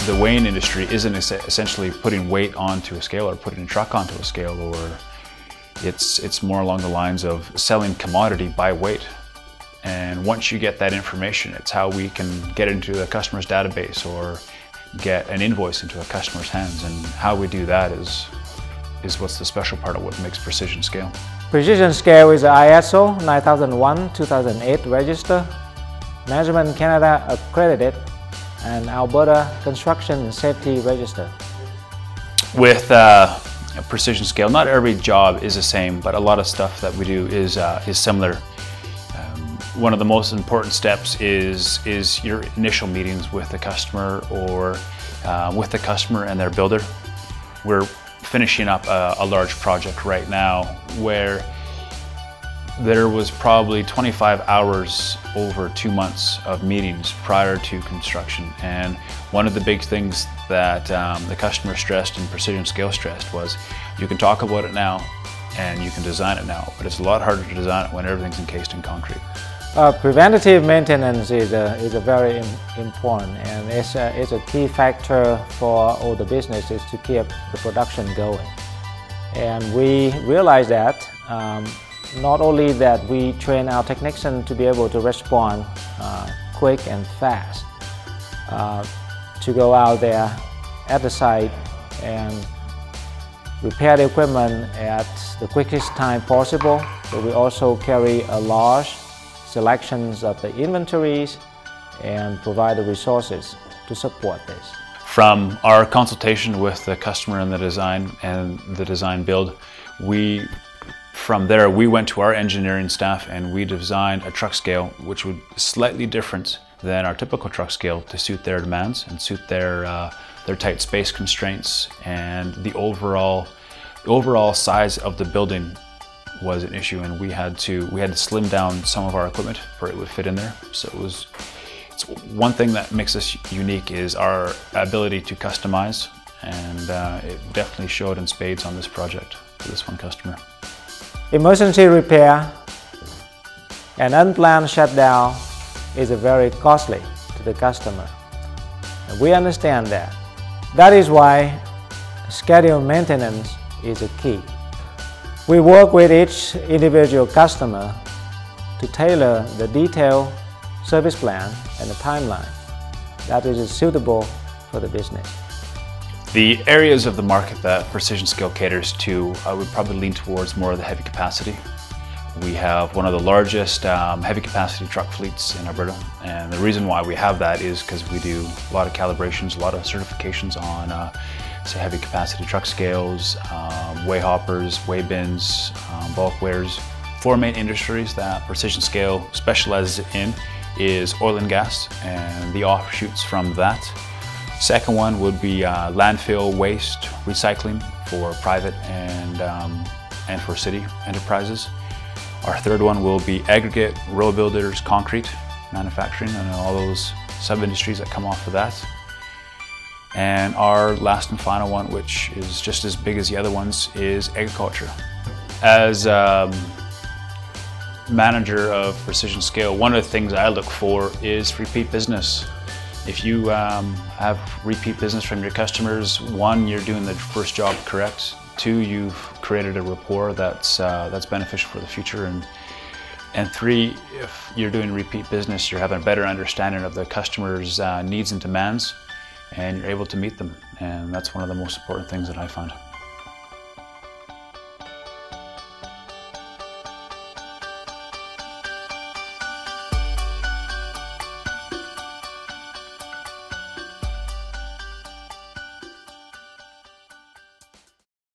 The weighing industry isn't essentially putting weight onto a scale or putting a truck onto a scale, or it's more along the lines of selling commodity by weight. And once you get that information, it's how we can get into the customer's database or get an invoice into a customer's hands. And how we do that is what's the special part of what makes Precision Scale. Precision Scale is ISO 9001-2008 register, Measurement Canada accredited, and Alberta Construction and Safety register. With Precision Scale, not every job is the same, but a lot of stuff that we do is similar. One of the most important steps is your initial meetings with the customer or with the customer and their builder. We're finishing up a large project right now where there was probably 25 hours over 2 months of meetings prior to construction. And one of the big things that the customer stressed and Precision Scale stressed was, you can talk about it now and you can design it now, but it's a lot harder to design it when everything's encased in concrete. Preventative maintenance is a very important, and it's a key factor for all the businesses to keep the production going. And we realize that not only that we train our technicians to be able to respond quick and fast, to go out there at the site and repair the equipment at the quickest time possible, but we also carry a large selections of the inventories and provide the resources to support this. From our consultation with the customer and the design build, from there we went to our engineering staff and we designed a truck scale which would be slightly different than our typical truck scale to suit their demands and suit their tight space constraints, and the overall size of the building was an issue, and we had to slim down some of our equipment where it would fit in there. So it's one thing that makes us unique is our ability to customize, and it definitely showed in spades on this project for this one customer. Emergency repair and unplanned shutdown is very costly to the customer. And we understand that. That is why scheduled maintenance is a key. We work with each individual customer to tailor the detailed service plan and the timeline that is suitable for the business. The areas of the market that Precision Scale caters to, I would probably lean towards more of the heavy capacity. We have one of the largest heavy capacity truck fleets in Alberta, and the reason why we have that is because we do a lot of calibrations, a lot of certifications on say heavy capacity truck scales, weigh hoppers, weigh bins, bulk weighers. 4 main industries that Precision Scale specializes in is oil and gas and the offshoots from that. Second one would be landfill waste recycling for private and for city enterprises. Our third one will be aggregate, road builders, concrete manufacturing, and all those sub-industries that come off of that. And our last and final one, which is just as big as the other ones, is agriculture. As manager of Precision Scale, one of the things I look for is repeat business. If you have repeat business from your customers, 1, you're doing the first job correct. 2, you've created a rapport that's beneficial for the future. And 3, if you're doing repeat business, you're having a better understanding of the customer's needs and demands, and you're able to meet them. And that's one of the most important things that I find.